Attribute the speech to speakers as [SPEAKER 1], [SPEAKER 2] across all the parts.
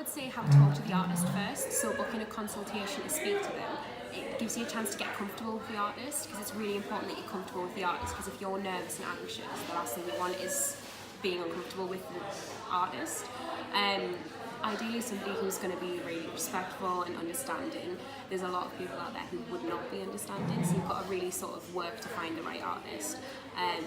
[SPEAKER 1] would say have a talk to the artist first, so booking a consultation to speak to them. It gives you a chance to get comfortable with the artist, because it's really important that you're comfortable with the artist, because if you're nervous and anxious, the last thing you want is being uncomfortable with the artist. Ideally somebody who's going to be really respectful and understanding. There's a lot of people out there who would not be understanding, so you've got to really sort of work to find the right artist.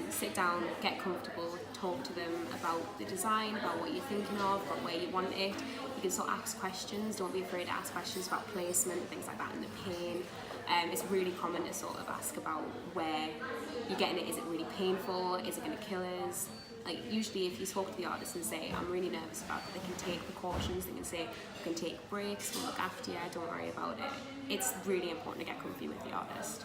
[SPEAKER 1] Sit down, get comfortable, talk to them about the design, about what you're thinking of, about where you want it. You can sort of ask questions, don't be afraid to ask questions about placement, things like that, and the pain. It's really common to sort of ask about where you're getting it. Is it really painful? Is it going to kill us? Like, usually if you talk to the artist and say, I'm really nervous about it, they can take precautions, they can say, you can take breaks, we'll look after you, don't worry about it. It's really important to get comfy with the artist.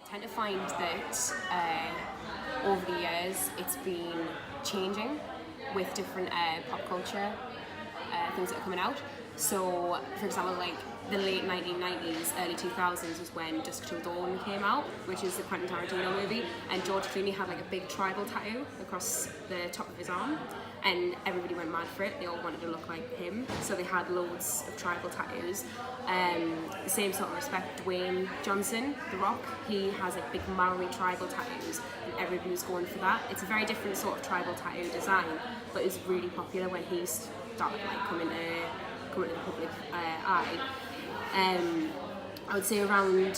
[SPEAKER 1] I tend to find that over the years it's been changing with different pop culture things that are coming out. So, for example, like the late 1990s, early 2000s was when Dusk Till Dawn came out, which is the Quentin Tarantino movie, and George Clooney had like a big tribal tattoo across the top of his arm, and everybody went mad for it. They all wanted to look like him, so they had loads of tribal tattoos. The same sort of respect, Dwayne Johnson, The Rock, he has like big Maori tribal tattoos, and everybody was going for that. It's a very different sort of tribal tattoo design, but it's really popular when he started like coming to the public eye. I would say around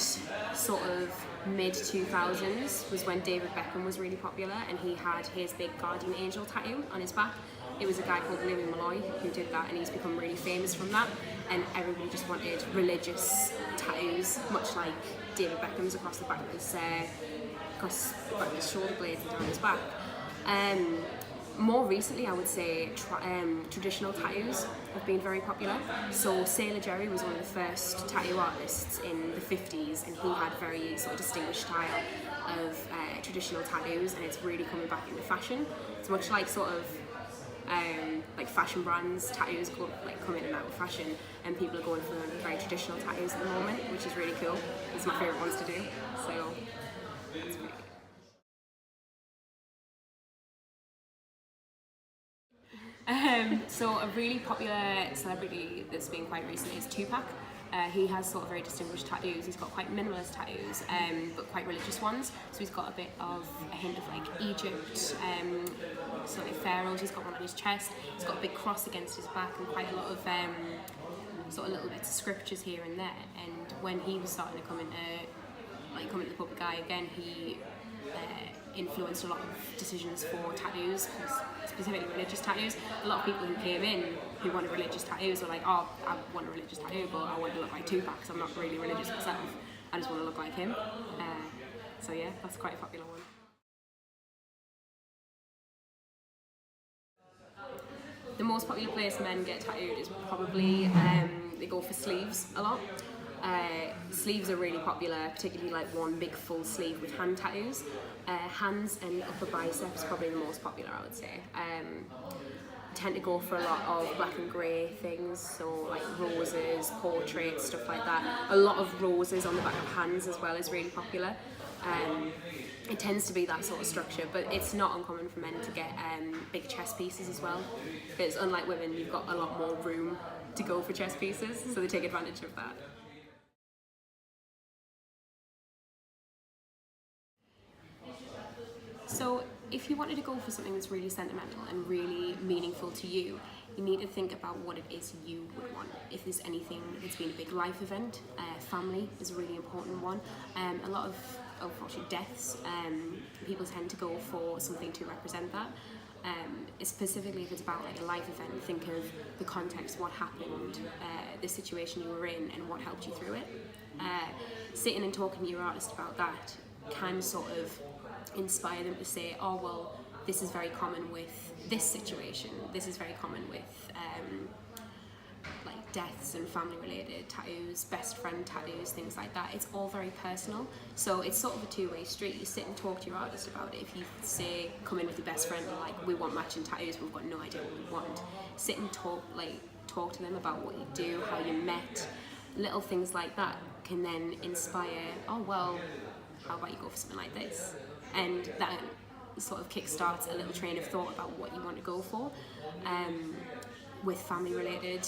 [SPEAKER 1] sort of mid-2000s was when David Beckham was really popular, and he had his big guardian angel tattoo on his back. It was a guy called Louis Malloy who did that, and he's become really famous from that, and everybody just wanted religious tattoos, much like David Beckham's across the back of his shoulder blades and down his back. More recently, I would say traditional tattoos have been very popular. So Sailor Jerry was one of the first tattoo artists in the 50s, and he had very sort of distinguished style of traditional tattoos, and it's really coming back into fashion. It's much like sort of like fashion brands, tattoos come in and out of fashion, and people are going for very traditional tattoos at the moment, which is really cool. It's my favourite ones to do, so that's great. So a really popular celebrity that's been quite recent is Tupac. He has sort of very distinguished tattoos. He's got quite minimalist tattoos, but quite religious ones. So he's got a bit of a hint of like Egypt, sort of pharaohs. He's got one on his chest. He's got a big cross against his back, and quite a lot of sort of little bits of scriptures here and there. And when he was starting to come into the public eye again, he influenced a lot of decisions for tattoos, specifically religious tattoos. A lot of people who came in who wanted religious tattoos were like, oh, I want a religious tattoo, but I want to look like Tupac because I'm not really religious myself. I just want to look like him. So yeah, that's quite a popular one. The most popular place men get tattooed is probably, they go for sleeves a lot. Sleeves are really popular, particularly like one big full sleeve with hand tattoos. Hands and upper biceps probably the most popular, I would say. Tend to go for a lot of black and grey things, so like roses, portraits, stuff like that. A lot of roses on the back of hands as well is really popular. It tends to be that sort of structure, but it's not uncommon for men to get big chest pieces as well, because unlike women, you've got a lot more room to go for chest pieces, so they take advantage of that. So if you wanted to go for something that's really sentimental and really meaningful to you, you need to think about what it is you would want. If there's anything that's been a big life event, family is a really important one. A lot of unfortunate deaths, people tend to go for something to represent that. Specifically if it's about like a life event, think of the context, what happened, the situation you were in, and what helped you through it. Sitting and talking to your artist about that can sort of inspire them to say, oh well, this is very common with this situation, this is very common with like deaths and family related tattoos, best friend tattoos, things like that. It's all very personal, so it's sort of a two-way street. You sit and talk to your artist about it. If you say, come in with your best friend and like, we want matching tattoos, we've got no idea what we want, sit and talk to them about what you do, how you met. Little things like that can then inspire, oh well, how about you go for something like this? And that sort of kickstarts a little train of thought about what you want to go for. With family related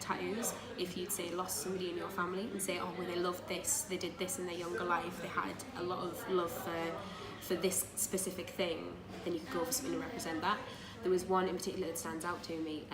[SPEAKER 1] tattoos, if you'd say lost somebody in your family and say, oh well, they loved this, they did this in their younger life, they had a lot of love for this specific thing, then you could go for something to represent that. There was one in particular that stands out to me.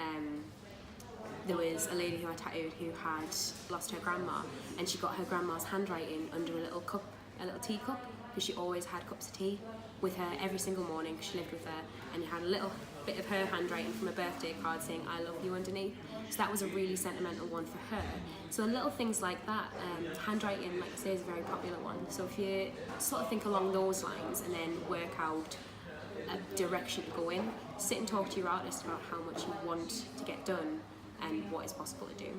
[SPEAKER 1] There was a lady who I tattooed who had lost her grandma, and she got her grandma's handwriting under a little cup, a little teacup, because she always had cups of tea with her every single morning because she lived with her, and you had a little bit of her handwriting from a birthday card saying I love you underneath. So that was a really sentimental one for her. So little things like that, handwriting, like I say, is a very popular one. So if you sort of think along those lines and then work out a direction to go in, sit and talk to your artist about how much you want to get done and what is possible to do.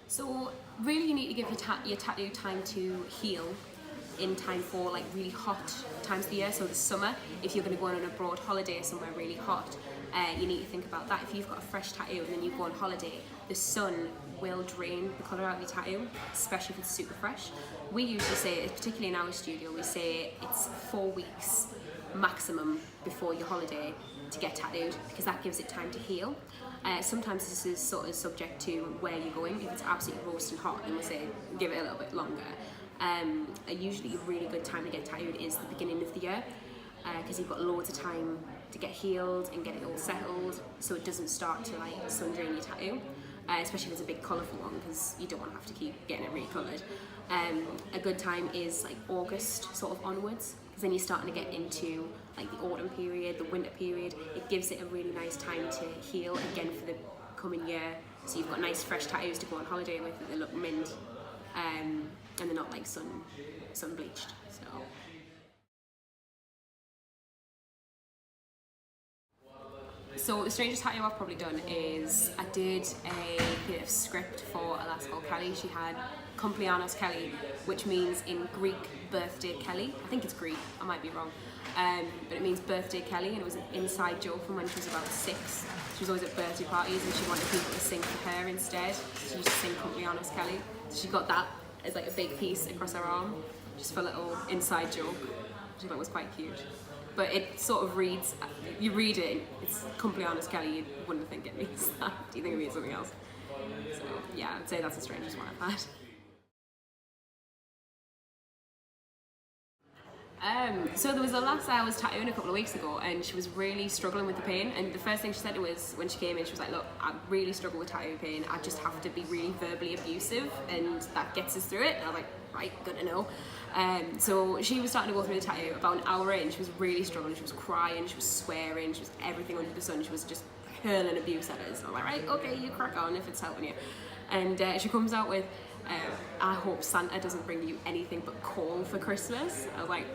[SPEAKER 1] So really you need to give your tattoo time to heal in time for like really hot times of the year. So the summer, if you're going to go on a broad holiday somewhere really hot, you need to think about that. If you've got a fresh tattoo and then you go on holiday, the sun will drain the colour out of your tattoo, especially if it's super fresh. We usually say, particularly in our studio, we say it's 4 weeks maximum before your holiday to get tattooed, because that gives it time to heal. Sometimes this is sort of subject to where you're going. If it's absolutely roasting hot, then we'll say give it a little bit longer. Usually a really good time to get tattooed is the beginning of the year, because you've got loads of time to get healed and get it all settled, so it doesn't start to like sun drain your tattoo, especially if it's a big colourful one, because you don't want to have to keep getting it recoloured. A good time is like August sort of onwards, because then you're starting to get into like the autumn period, the winter period. It gives it a really nice time to heal again for the coming year, so you've got nice fresh tattoos to go on holiday with, and they look mint, and they're not like sun bleached. So the strangest tattoo I've probably done is I did a bit of script for a lass called Kelly. She had Cumpleaños Kelly, which means in Greek birthday Kelly. I think it's Greek, I might be wrong. But it means birthday Kelly, and it was an inside joke from when she was about 6. She was always at birthday parties and she wanted people to sing for her instead. So she used to sing Cumpleaños Kelly. So she got that as like a big piece across her arm, just for a little inside joke, which I thought was quite cute. But it sort of reads, you read it, it's Cumpleaños Kelly, you wouldn't think it means that. Do you think it means something else? So yeah, I'd say that's the strangest one I've had. So there was a lass I was tattooing a couple of weeks ago, and she was really struggling with the pain, and the first thing she said was, when she came in, she was like, look, I really struggle with tattoo pain, I just have to be really verbally abusive and that gets us through it. And I was like, right, good to know. So she was starting to go through the tattoo. About an hour in, she was really struggling, she was crying, she was swearing, she was everything under the sun, she was just hurling abuse at us. I'm like, right, okay, you crack on if it's helping you. And she comes out with, I hope Santa doesn't bring you anything but coal for Christmas. I was like,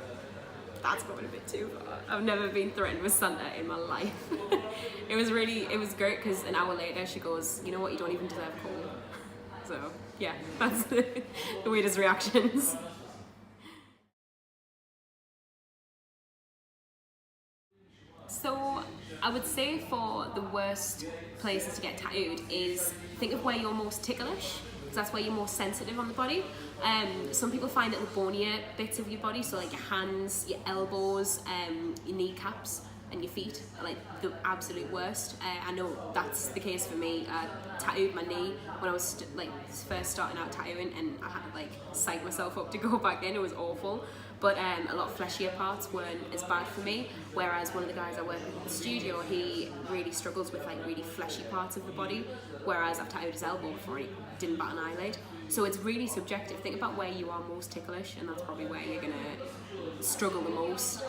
[SPEAKER 1] that's going a bit too far. I've never been threatened with Santa in my life. It was great, because an hour later she goes, you know what, you don't even deserve coal. So yeah, that's the weirdest reactions. So I would say for the worst places to get tattooed is, think of where you're most ticklish, because that's where you're most sensitive on the body. Some people find little bonier bits of your body, so like your hands, your elbows, your kneecaps and your feet are like the absolute worst. I know that's the case for me. I tattooed my knee when I was first starting out tattooing, and I had to like psych myself up to go back in. It was awful. But a lot of fleshier parts weren't as bad for me, whereas one of the guys I work with in the studio, he really struggles with like really fleshy parts of the body, whereas I've tattooed his elbow before and he didn't bat an eyelid. So it's really subjective. Think about where you are most ticklish, and that's probably where you're gonna struggle the most.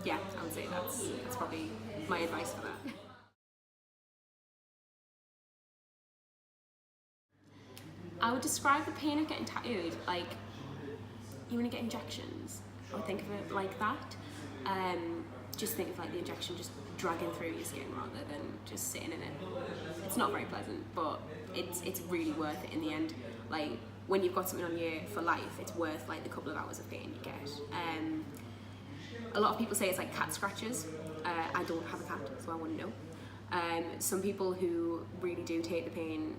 [SPEAKER 1] Yeah, I would say that's probably my advice for that. I would describe the pain of getting tattooed like you want to get injections. I would think of it like that. Just think of like the injection just dragging through your skin rather than just sitting in it. It's not very pleasant, but it's really worth it in the end. Like when you've got something on you for life, it's worth like the couple of hours of pain you get. A lot of people say it's like cat scratches. I don't have a cat, so I wouldn't know. Some people who really do take the pain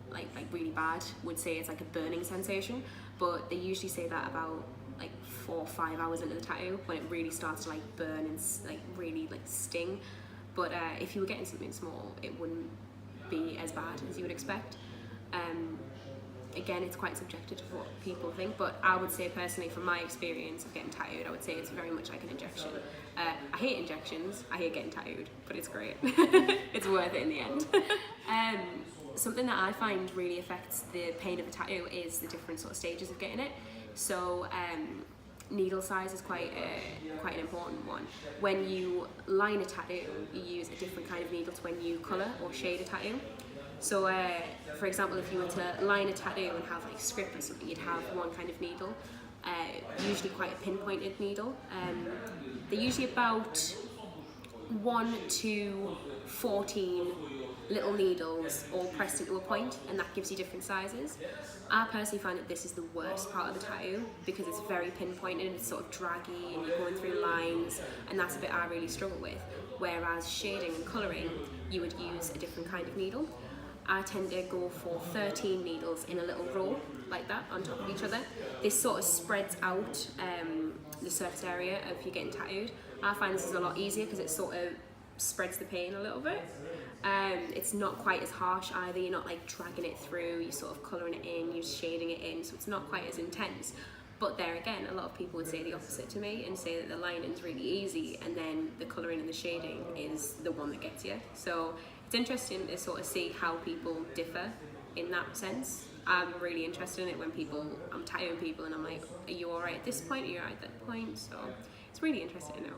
[SPEAKER 1] like really bad would say it's like a burning sensation, but they usually say that about like 4 or 5 hours into the tattoo, when it really starts to like burn and like really like sting. But if you were getting something small, it wouldn't be as bad as you would expect. Again, it's quite subjective to what people think, but I would say personally, from my experience of getting tattooed, I would say it's very much like an injection. I hate injections, I hate getting tattooed, but it's great. It's worth it in the end. Something that I find really affects the pain of a tattoo is the different sort of stages of getting it. So needle size is quite an important one. When you line a tattoo, you use a different kind of needle to when you colour or shade a tattoo. So for example, if you were to line a tattoo and have like script or something, you'd have one kind of needle, usually quite a pinpointed needle. They're usually about 1 to 14 little needles all pressed into a point, and that gives you different sizes. I personally find that this is the worst part of the tattoo because it's very pinpointed and it's sort of draggy and you're going through lines, and that's a bit I really struggle with. Whereas shading and colouring, you would use a different kind of needle. I tend to go for 13 needles in a little row like that on top of each other. This sort of spreads out the surface area of you getting tattooed. I find this is a lot easier because it sort of spreads the pain a little bit. It's not quite as harsh either, you're not like dragging it through, you're sort of colouring it in, you're shading it in, so it's not quite as intense. But there again, a lot of people would say the opposite to me and say that the lining's really easy and then the colouring and the shading is the one that gets you. So it's interesting to sort of see how people differ in that sense. I'm really interested in it when I'm tattooing people and I'm like, are you alright at this point, are you alright at that point? So it's really interesting to know.